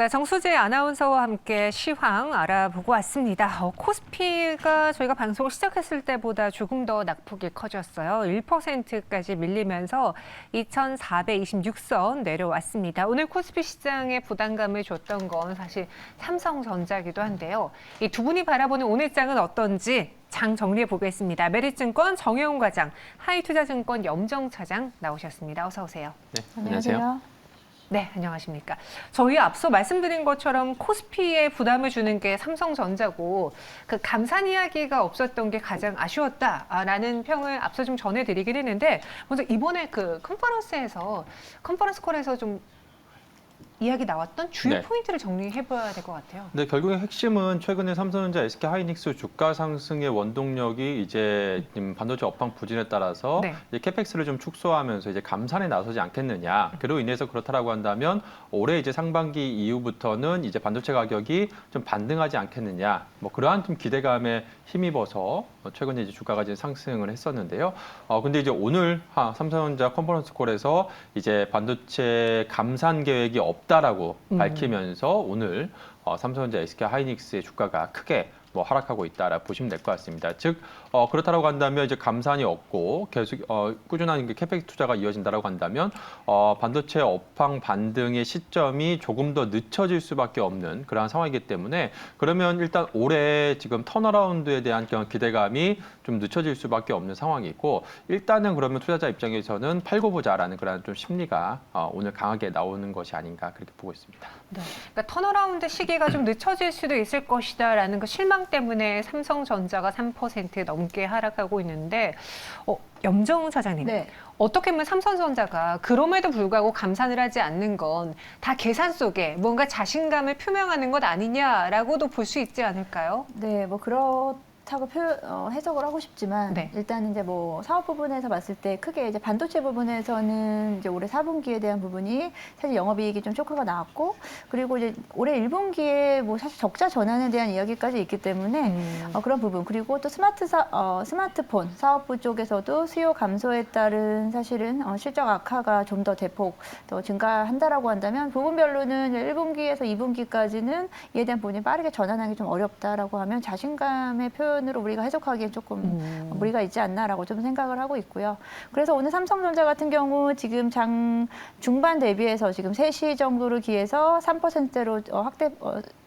네, 정수재 아나운서와 함께 시황 알아보고 왔습니다. 코스피가 저희가 방송을 시작했을 때보다 조금 더 낙폭이 커졌어요. 1%까지 밀리면서 2,426선 내려왔습니다. 오늘 코스피 시장에 부담감을 줬던 건 사실 삼성전자이기도 한데요. 이 두 분이 바라보는 오늘 장은 어떤지 장 정리해 보겠습니다. 메리츠증권 정혜웅 과장, 하이투자증권 염정 차장 나오셨습니다. 어서 오세요. 네, 안녕하세요. 네, 안녕하십니까. 저희 앞서 말씀드린 것처럼 코스피에 부담을 주는 게 삼성전자고 그 감산 이야기가 없었던 게 가장 아쉬웠다라는 평을 앞서 좀 전해드리긴 했는데 먼저 이번에 그 컨퍼런스 콜에서 좀 이야기 나왔던 주요 네. 포인트를 정리해봐야 될 것 같아요. 네, 결국에 핵심은 최근에 삼성전자, SK하이닉스 주가 상승의 원동력이 이제 반도체 업황 부진에 따라서 네. 이제 캐펙스를 좀 축소하면서 이제 감산에 나서지 않겠느냐. 그로 인해서 그렇다라고 한다면 올해 이제 상반기 이후부터는 이제 반도체 가격이 좀 반등하지 않겠느냐. 뭐 그러한 좀 기대감에 힘입어서 최근에 이제 주가가 이제 상승을 했었는데요. 근데 이제 오늘 삼성전자 컨퍼런스 콜에서 이제 반도체 감산 계획이 없다라고 밝히면서 오늘 삼성전자, SK하이닉스의 주가가 크게 뭐 하락하고 있다라 보시면 될 것 같습니다. 즉 그렇다라고 한다면 이제 감산이 없고 계속 꾸준한 캐펙 투자가 이어진다라고 한다면 반도체 업황 반등의 시점이 조금 더 늦춰질 수밖에 없는 그러한 상황이기 때문에 그러면 일단 올해 지금 턴어라운드에 대한 기대감이 좀 늦춰질 수밖에 없는 상황이고 일단은 그러면 투자자 입장에서는 팔고 보자라는 그런 좀 심리가 오늘 강하게 나오는 것이 아닌가 그렇게 보고 있습니다. 네, 그러니까 턴어라운드 시기가 좀 늦춰질 수도 있을 것이다라는 그 실망 때문에 삼성전자가 3% 넘게 하락하고 있는데 염정 차장님, 네. 어떻게 보면 삼성전자가 그럼에도 불구하고 감산을 하지 않는 건 다 계산 속에 뭔가 자신감을 표명하는 것 아니냐라고도 볼 수 있지 않을까요? 네, 뭐 그렇다고 해석을 하고 싶지만 네. 일단 이제 뭐 사업 부분에서 봤을 때 크게 이제 반도체 부분에서는 이제 올해 4분기에 대한 부분이 사실 영업이익이 좀 쇼크가 나왔고 그리고 이제 올해 1분기에 뭐 사실 적자 전환에 대한 이야기까지 있기 때문에 그런 부분 그리고 또 스마트폰 사업부 쪽에서도 수요 감소에 따른 사실은 실적 악화가 좀 더 대폭 더 증가한다라고 한다면 부분별로는 1분기에서 2분기까지는 이에 대한 부분이 빠르게 전환하기 좀 어렵다라고 하면 자신감의 표현으로 우리가 해석하기엔 조금 무리가 있지 않나라고 좀 생각을 하고 있고요. 그래서 오늘 삼성전자 같은 경우 지금 장 중반 대비해서 지금 3시 정도를 기해서 3%로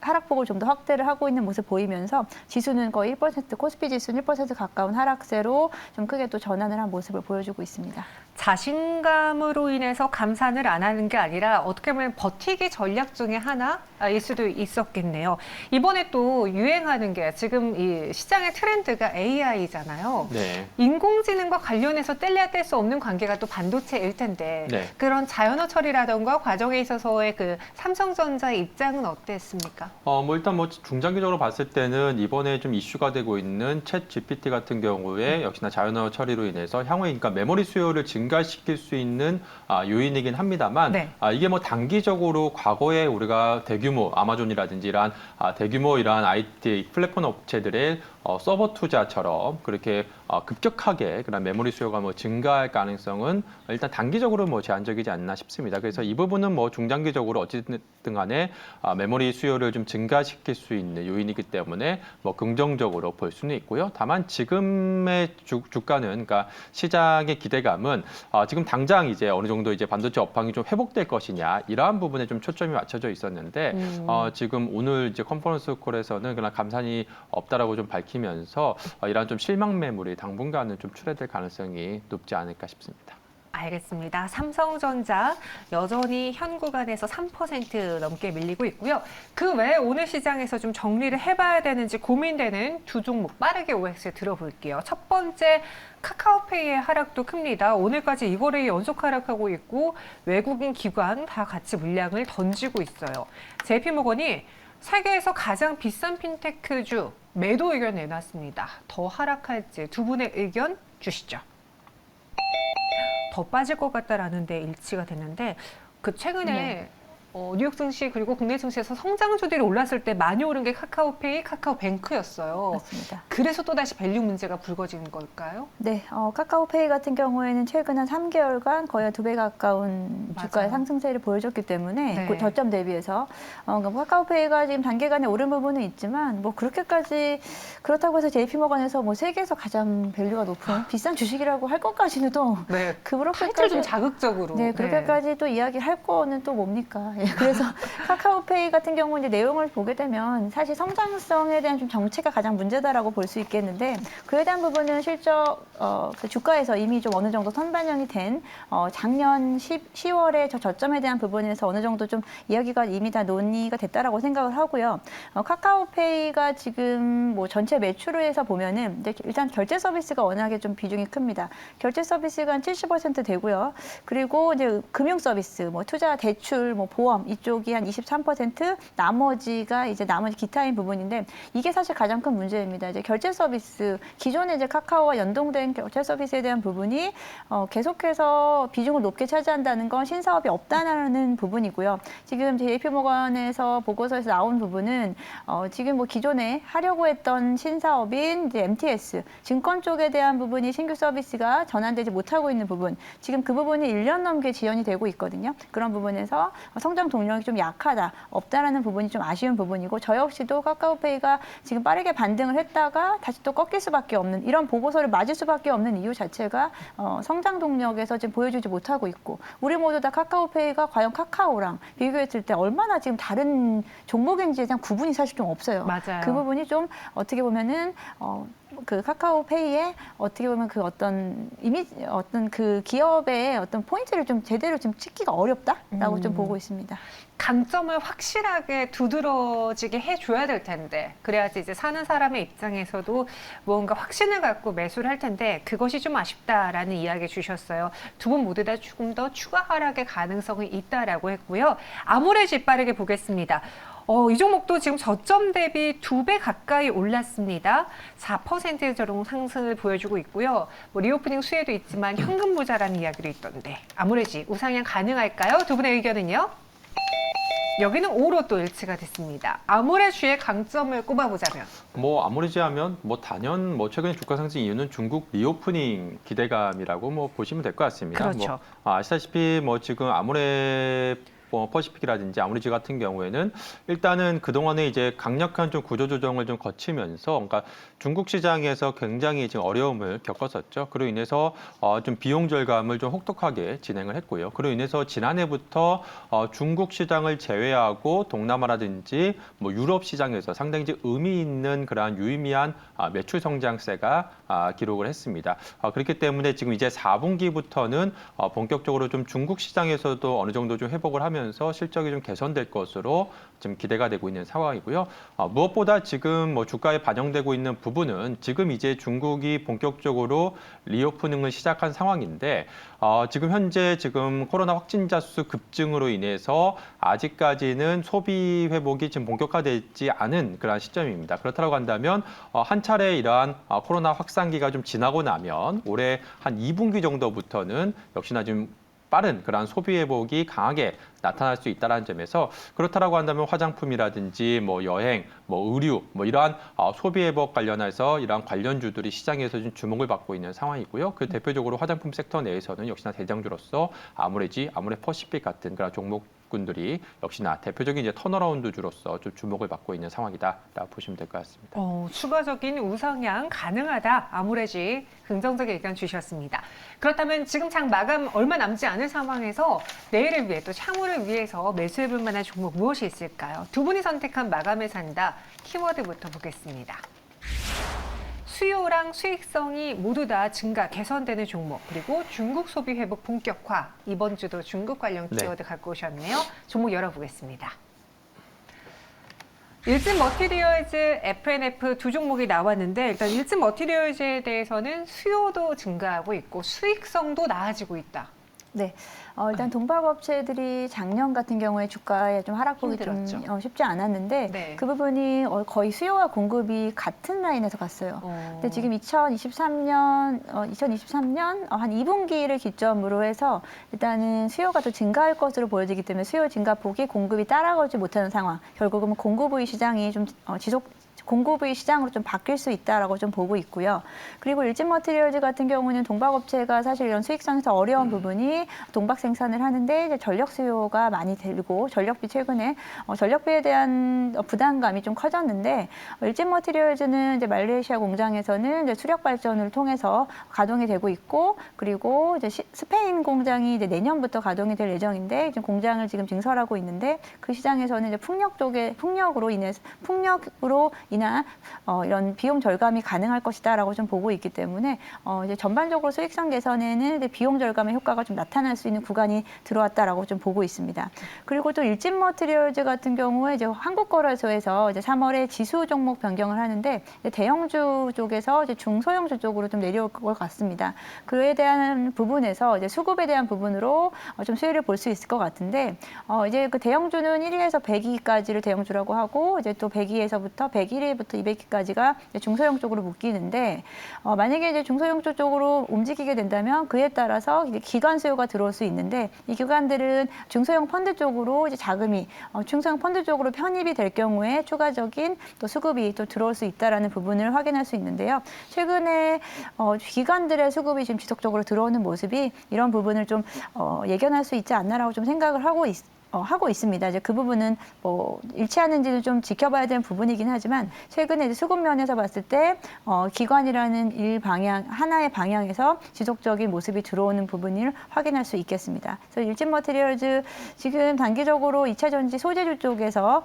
하락폭을 좀 더 확대를 하고 있는 모습 보이면서 지수는 거의 1%, 코스피 지수는 1% 가까운 하락세로 좀 크게 또 전환을 한 모습을 보여주고 있습니다. 자신감으로 인해서 감산을 안 하는 게 아니라 어떻게 보면 버티기 전략 중에 하나일 수도 있었겠네요. 이번에 또 유행하는 게 지금 이 시장의 트렌드가 AI잖아요. 네. 인공지능과 관련해서 뗄래야 뗄 수 없는 관계가 또 반도체일 텐데 네. 그런 자연어 처리라던가 과정에 있어서의 그 삼성전자의 입장은 어땠습니까? 뭐 일단 뭐 중장기적으로 봤을 때는 이번에 좀 이슈가 되고 있는 챗 GPT 같은 경우에 역시나 자연어 처리로 인해서 향후에 그러니까 메모리 수요를 증가시킬 수 있는 요인이긴 합니다만 네. 이게 뭐 단기적으로 과거에 우리가 대규모 아마존이라든지 이러한 대규모 이러한 IT 플랫폼 업체들의 서버 투자처럼 그렇게 급격하게 그런 메모리 수요가 뭐 증가할 가능성은 일단 단기적으로 뭐 제한적이지 않나 싶습니다. 그래서 이 부분은 뭐 중장기적으로 어찌됐든 간에 메모리 수요를 좀 증가시킬 수 있는 요인이기 때문에 뭐 긍정적으로 볼 수는 있고요. 다만 지금의 주가는 그러니까 시장의 기대감은 지금 당장 이제 어느 정도 이제 반도체 업황이 좀 회복될 것이냐 이러한 부분에 좀 초점이 맞춰져 있었는데 지금 오늘 이제 컨퍼런스 콜에서는 그냥 감산이 없다라고 좀 밝히면서 이러한 좀 실망 매물이 당분간은 좀 출회될 가능성이 높지 않을까 싶습니다. 알겠습니다. 삼성전자 여전히 현 구간에서 3% 넘게 밀리고 있고요. 그 외에 오늘 시장에서 좀 정리를 해봐야 되는지 고민되는 두 종목 빠르게 OX에 들어볼게요. 첫 번째 카카오페이의 하락도 큽니다. 오늘까지 이거래에 연속 하락하고 있고 외국인 기관 다 같이 물량을 던지고 있어요. JP모건이 세계에서 가장 비싼 핀테크주 매도 의견 내놨습니다. 더 하락할지 두 분의 의견 주시죠. 더 빠질 것 같다라는 데 일치가 됐는데 그 최근에 네. 뉴욕 증시 그리고 국내 증시에서 성장주들이 올랐을 때 많이 오른 게 카카오페이, 카카오뱅크였어요. 맞습니다. 그래서 또다시 밸류 문제가 불거지는 걸까요? 네, 카카오페이 같은 경우에는 최근 한 3개월간 거의 2배 가까운 맞아요. 주가의 상승세를 보여줬기 때문에 네. 그 저점 대비해서 그러니까 카카오페이가 지금 단기간에 오른 부분은 있지만 뭐 그렇게까지 그렇다고 해서 JP모건에서 뭐 세계에서 가장 밸류가 높은 비싼 주식이라고 할 것까지는 또 네. 타이틀 그렇게까지 좀 자극적으로. 네, 그렇게까지 또 이야기할 거는 또 뭡니까? 예, 그래서 카카오페이 같은 경우 이제 내용을 보게 되면 사실 성장성에 대한 좀 정체가 가장 문제다라고 볼 수 있겠는데 그에 대한 부분은 실적 그 주가에서 이미 좀 어느 정도 선반영이 된 작년 10월에 저 저점에 대한 부분에서 어느 정도 좀 이야기가 이미 다 논의가 됐다라고 생각을 하고요. 카카오페이가 지금 뭐 전체 매출에서 보면은 이제 일단 결제 서비스가 워낙에 좀 비중이 큽니다. 결제 서비스가 한 70% 되고요. 그리고 이제 금융 서비스, 뭐 투자, 대출, 뭐 보험 이쪽이 한 23%, 나머지가 이제 나머지 기타인 부분인데 이게 사실 가장 큰 문제입니다. 이제 결제 서비스 기존에 이제 카카오와 연동된 결제 서비스에 대한 부분이 계속해서 비중을 높게 차지한다는 건 신사업이 없다는 부분이고요. 지금 JP모건에서 보고서에서 나온 부분은 지금 뭐 기존에 하려고 했던 신사업인 이제 MTS 증권 쪽에 대한 부분이 신규 서비스가 전환되지 못하고 있는 부분, 지금 그 부분이 1년 넘게 지연이 되고 있거든요. 그런 부분에서 성장 동력이 좀 약하다, 없다라는 부분이 좀 아쉬운 부분이고 저 역시도 카카오페이가 지금 빠르게 반등을 했다가 다시 또 꺾일 수밖에 없는 이런 보고서를 맞을 수밖에 없는 이유 자체가 성장 동력에서 지금 보여주지 못하고 있고 우리 모두 다 카카오페이가 과연 카카오랑 비교했을 때 얼마나 지금 다른 종목인지에 대한 구분이 사실 좀 없어요. 맞아요. 그 부분이 좀 어떻게 보면은 그 카카오페이의 어떻게 보면 그 어떤 이미지, 어떤 그 기업의 어떤 포인트를 좀 제대로 좀 찍기가 어렵다라고 좀 보고 있습니다. 강점을 확실하게 두드러지게 해줘야 될 텐데 그래야지 이제 사는 사람의 입장에서도 뭔가 확신을 갖고 매수를 할 텐데 그것이 좀 아쉽다라는 이야기 주셨어요. 두 분 모두 다 조금 더 추가 하락의 가능성이 있다라고 했고요. 아모레지 빠르게 보겠습니다. 이 종목도 지금 저점 대비 2배 가까이 올랐습니다. 4% 정도 상승을 보여주고 있고요. 뭐 리오프닝 수혜도 있지만 현금 부자라는 이야기도 있던데 아모레지 우상향 가능할까요? 두 분의 의견은요? 여기는 5로 또 일치가 됐습니다. 아모레주의 강점을 꼽아보자면 뭐 아모레지 하면 뭐 단연 뭐 최근에 주가 상승 이유는 중국 리오프닝 기대감이라고 뭐 보시면 될 것 같습니다. 그렇죠. 뭐 아시다시피 뭐 지금 아모레 퍼시픽이라든지 아모레지 같은 경우에는 일단은 그동안에 이제 강력한 좀 구조 조정을 좀 거치면서 그러니까 중국 시장에서 굉장히 지금 어려움을 겪었었죠. 그로 인해서 좀 비용 절감을 좀 혹독하게 진행을 했고요. 그로 인해서 지난해부터 중국 시장을 제외하고 동남아라든지 뭐 유럽 시장에서 상당히 이제 의미 있는 그러한 유의미한 매출 성장세가 기록을 했습니다. 그렇기 때문에 지금 이제 4분기부터는 본격적으로 좀 중국 시장에서도 어느 정도 좀 회복을 하면서 실적이 좀 개선될 것으로 지금 기대가 되고 있는 상황이고요. 무엇보다 지금 뭐 주가에 반영되고 있는 부분은 지금 이제 중국이 본격적으로 리오프닝을 시작한 상황인데 지금 현재 지금 코로나 확진자 수 급증으로 인해서 아직까지는 소비 회복이 지금 본격화되지 않은 그런 시점입니다. 그렇다고 한다면 한 차례 이러한 코로나 확산기가 좀 지나고 나면 올해 한 2분기 정도부터는 역시나 좀 빠른 그러한 소비 회복이 강하게 나타날 수 있다는 점에서 그렇다라고 한다면 화장품이라든지 뭐 여행, 뭐 의류, 뭐 이러한 소비 회복 관련해서 이러한 관련주들이 시장에서 좀 주목을 받고 있는 상황이고요. 그 대표적으로 화장품 섹터 내에서는 역시나 대장주로서 아모레지, 아모레퍼시픽 같은 그런 종목군들이 역시나 대표적인 이제 턴어라운드주로서 좀 주목을 받고 있는 상황이다라고 보시면 될 것 같습니다. 추가적인 우상향 가능하다. 아모레지 긍정적인 의견 주셨습니다. 그렇다면 지금 장 마감 얼마 남지 않은 상황에서 내일을 위해 또 향후를 위해서 매수해볼 만한 종목 무엇이 있을까요? 두 분이 선택한 마감을 산다. 키워드부터 보겠습니다. 수요랑 수익성이 모두 다 증가, 개선되는 종목, 그리고 중국 소비 회복 본격화. 이번 주도 중국 관련 키워드 갖고 오셨네요. 종목 열어보겠습니다. 일진 머티리얼즈, FNF 두 종목이 나왔는데 일단 일진 머티리얼즈에 대해서는 수요도 증가하고 있고 수익성도 나아지고 있다. 네. 일단 동박업체들이 작년 같은 경우에 주가에 좀 하락폭이 좀 힘들었죠. 쉽지 않았는데 네. 그 부분이 거의 수요와 공급이 같은 라인에서 갔어요. 근데 지금 2023년 한 2분기를 기점으로 해서 일단은 수요가 더 증가할 것으로 보여지기 때문에 수요 증가폭이 공급이 따라가지 못하는 상황. 결국은 공급 시장이 좀 공급의 시장으로 좀 바뀔 수 있다라고 좀 보고 있고요. 그리고 일진머티리얼즈 같은 경우는 동박업체가 사실 이런 수익성에서 어려운 부분이 동박 생산을 하는데 이제 전력 수요가 많이 들고 전력비 최근에 전력비에 대한 부담감이 좀 커졌는데 일진머티리얼즈는 이제 말레이시아 공장에서는 이제 수력 발전을 통해서 가동이 되고 있고 그리고 이제 스페인 공장이 이제 내년부터 가동이 될 예정인데 지금 공장을 지금 증설하고 있는데 그 시장에서는 이제 풍력으로 인한 이런 비용 절감이 가능할 것이다라고 좀 보고 있기 때문에 이제 전반적으로 수익성 개선에는 이제 비용 절감의 효과가 좀 나타날 수 있는 구간이 들어왔다라고 좀 보고 있습니다. 그리고 또 일진머티리얼즈 같은 경우에 이제 한국거래소에서 이제 3월에 지수 종목 변경을 하는데 이제 대형주 쪽에서 이제 중소형주 쪽으로 좀 내려올 것 같습니다. 그에 대한 부분에서 이제 수급에 대한 부분으로 좀 수혜를 볼 수 있을 것 같은데 이제 그 대형주는 1위에서 100위까지를 대형주라고 하고 이제 또 100위에서부터 101위부터 200위까지가 중소형 쪽으로 묶이는데 만약에 이제 중소형 쪽으로 움직이게 된다면 그에 따라서 이제 기관 수요가 들어올 수 있는데 이 기관들은 중소형 펀드 쪽으로 이제 자금이 중소형 펀드 쪽으로 편입이 될 경우에 추가적인 또 수급이 또 들어올 수 있다라는 부분을 확인할 수 있는데요. 최근에 기관들의 수급이 지금 지속적으로 들어오는 모습이 이런 부분을 좀 예견할 수 있지 않나라고 좀 생각을 하고 있습니다. 이제 그 부분은 뭐 일치하는지는 좀 지켜봐야 되는 부분이긴 하지만 최근에 이제 수급 면에서 봤을 때 기관이라는 하나의 방향에서 지속적인 모습이 들어오는 부분을 확인할 수 있겠습니다. 그래서 일진머티리얼즈 지금 단기적으로 2차 전지 소재주 쪽에서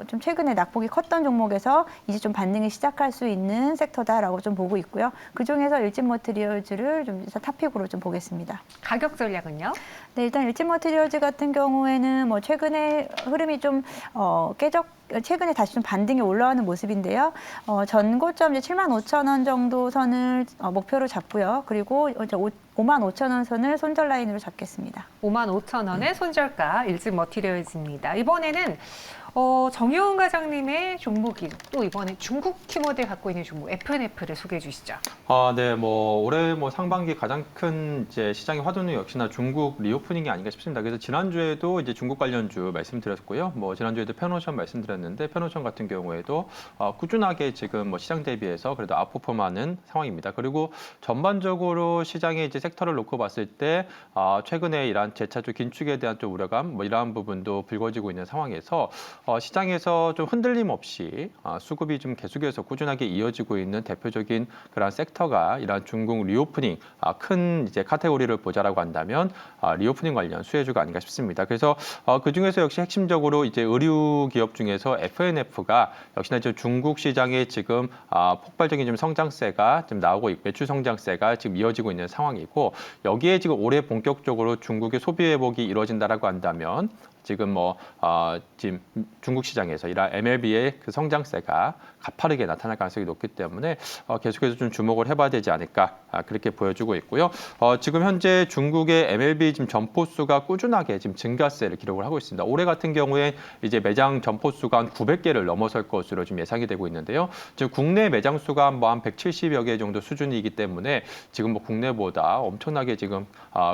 좀 최근에 낙폭이 컸던 종목에서 이제 좀 반등이 시작할 수 있는 섹터다라고 좀 보고 있고요. 그 중에서 일진머티리얼즈를 좀 탑픽으로 좀 보겠습니다. 가격 전략은요? 네, 일단 일진머티리얼즈 같은 경우에는 뭐 최근에 흐름이 좀 최근에 다시 좀 반등이 올라오는 모습인데요. 전고점 이제 75,000원 정도 선을 목표로 잡고요. 그리고 이제 55,000원 선을 손절 라인으로 잡겠습니다. 55,000원의 손절가 일진머티리얼즈입니다. 이번에는 정효은 과장님의 종목이 또 이번에 중국 키워드 갖고 있는 종목 FNF를 소개해 주시죠. 네, 올해 상반기 가장 큰 이제 시장의 화두는 역시나 중국 리오프닝이 아닌가 싶습니다. 그래서 지난주에도 이제 중국 관련주 말씀드렸고요. 지난주에도 페노션 말씀드렸는데 페노션 같은 경우에도 꾸준하게 지금 시장 대비해서 그래도 아웃퍼폼하는 상황입니다. 그리고 전반적으로 시장의 이제 섹터를 놓고 봤을 때 최근에 이러한 재차주 긴축에 대한 좀 우려감 이러한 부분도 불거지고 있는 상황에서 시장에서 좀 흔들림 없이 수급이 좀 계속해서 꾸준하게 이어지고 있는 대표적인 그런 섹터가 이러한 중국 리오프닝 큰 이제 카테고리를 보자라고 한다면 리오프닝 관련 수혜주가 아닌가 싶습니다. 그래서 그 중에서 역시 핵심적으로 이제 의류 기업 중에서 FNF가 역시나 이제 중국 시장에 지금 폭발적인 좀 성장세가 좀 나오고 있고 매출 성장세가 지금 이어지고 있는 상황이고 여기에 지금 올해 본격적으로 중국의 소비 회복이 이루어진다라고 한다면 지금 지금 중국 시장에서 이러한 MLB의 그 성장세가 가파르게 나타날 가능성이 높기 때문에 계속해서 좀 주목을 해봐야 되지 않을까 그렇게 보여주고 있고요. 지금 현재 중국의 MLB 지금 점포 수가 꾸준하게 지금 증가세를 기록을 하고 있습니다. 올해 같은 경우에 이제 매장 점포 수가 한 900개를 넘어설 것으로 지금 예상이 되고 있는데요. 지금 국내 매장 수가 한 170여 개 정도 수준이기 때문에 지금 국내보다 엄청나게 지금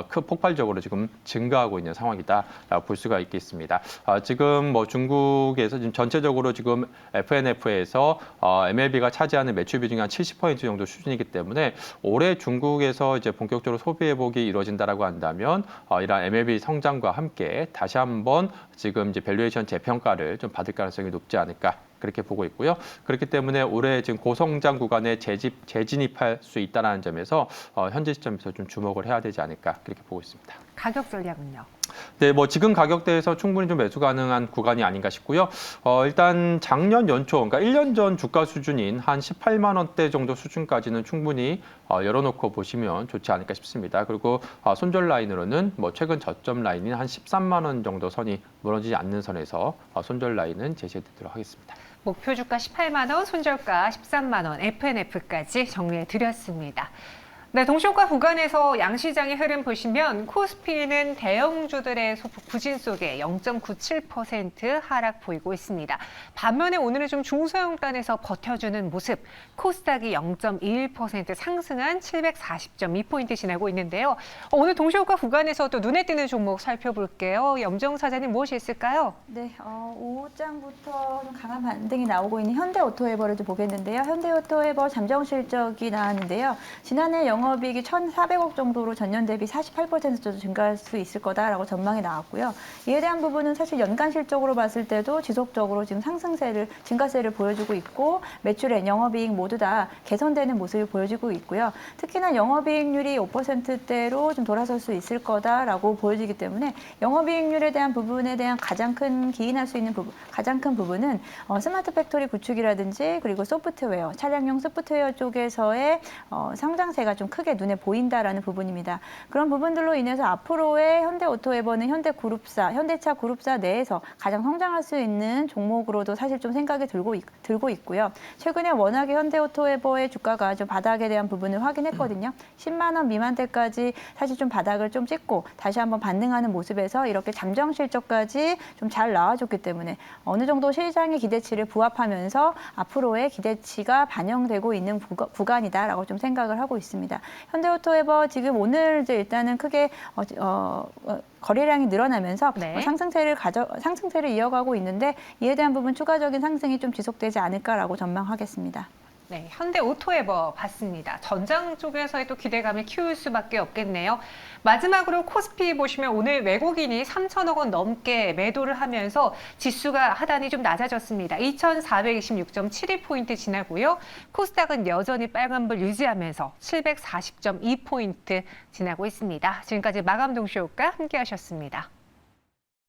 큰 폭발적으로 지금 증가하고 있는 상황이다라고 볼 수가 있겠습니다. 지금 중국에서 지금 전체적으로 지금 FNF에서 MLB가 차지하는 매출 비중이 한 70% 정도 수준이기 때문에 올해 중국에서 이제 본격적으로 소비 회복이 이루어진다라고 한다면 이러한 MLB 성장과 함께 다시 한번 지금 이제 밸류에이션 재평가를 좀 받을 가능성이 높지 않을까. 그렇게 보고 있고요. 그렇기 때문에 올해 지금 고성장 구간에 재진입할 수 있다는 점에서 현재 시점에서 좀 주목을 해야 되지 않을까 그렇게 보고 있습니다. 가격 전략은요? 네, 지금 가격대에서 충분히 좀 매수 가능한 구간이 아닌가 싶고요. 일단 작년 연초, 그러니까 1년 전 주가 수준인 한 18만 원대 정도 수준까지는 충분히 열어놓고 보시면 좋지 않을까 싶습니다. 그리고 손절 라인으로는 최근 저점 라인인 한 13만 원 정도 선이 무너지지 않는 선에서 손절 라인은 제시해드리도록 하겠습니다. 목표 주가 18만 원, 손절가 13만 원, FNF까지 정리해 드렸습니다. 네, 동시효과 구간에서 양시장의 흐름 보시면 코스피는 대형주들의 소폭 부진 속에 0.97% 하락 보이고 있습니다. 반면에 오늘은 좀 중소형단에서 버텨주는 모습, 코스닥이 0.21% 상승한 740.2포인트 지나고 있는데요. 오늘 동시효과 구간에서도 눈에 띄는 종목 살펴볼게요. 염정 사장님 무엇이 있을까요? 네, 오후장부터 좀 강한 반등이 나오고 있는 현대오토에버를 좀 보겠는데요. 현대오토에버 잠정 실적이 나왔는데요. 지난해 영업이익이 1,400억 정도로 전년 대비 48% 정도 증가할 수 있을 거다라고 전망이 나왔고요. 이에 대한 부분은 사실 연간 실적으로 봤을 때도 지속적으로 지금 증가세를 보여주고 있고 매출액, 영업이익 모두 다 개선되는 모습을 보여주고 있고요. 특히나 영업이익률이 5%대로 좀 돌아설 수 있을 거다라고 보여지기 때문에 영업이익률에 대한 부분에 대한 가장 큰 기인할 수 있는 부분, 가장 큰 부분은 스마트 팩토리 구축이라든지 그리고 소프트웨어, 차량용 소프트웨어 쪽에서의 성장세가 좀 크게 눈에 보인다라는 부분입니다. 그런 부분들로 인해서 앞으로의 현대오토에버는 현대그룹사, 현대차 그룹사 내에서 가장 성장할 수 있는 종목으로도 사실 좀 생각이 들고 있고요. 최근에 워낙에 현대오토에버의 주가가 좀 바닥에 대한 부분을 확인했거든요. 10만 원 미만대까지 사실 좀 바닥을 좀 찍고 다시 한번 반등하는 모습에서 이렇게 잠정 실적까지 좀 잘 나와줬기 때문에 어느 정도 시장의 기대치를 부합하면서 앞으로의 기대치가 반영되고 있는 구간이다라고 좀 생각을 하고 있습니다. 현대오토에버 지금 오늘 이제 일단은 크게 거래량이 늘어나면서 네. 상승세를 이어가고 있는데 이에 대한 부분 추가적인 상승이 좀 지속되지 않을까라고 전망하겠습니다. 네, 현대오토에버 봤습니다. 전장 쪽에서의 또 기대감을 키울 수밖에 없겠네요. 마지막으로 코스피 보시면 오늘 외국인이 3천억 원 넘게 매도를 하면서 지수가 하단이 좀 낮아졌습니다. 2,426.72포인트 지나고요. 코스닥은 여전히 빨간불 유지하면서 740.2포인트 지나고 있습니다. 지금까지 마감 동시효과 함께 하셨습니다.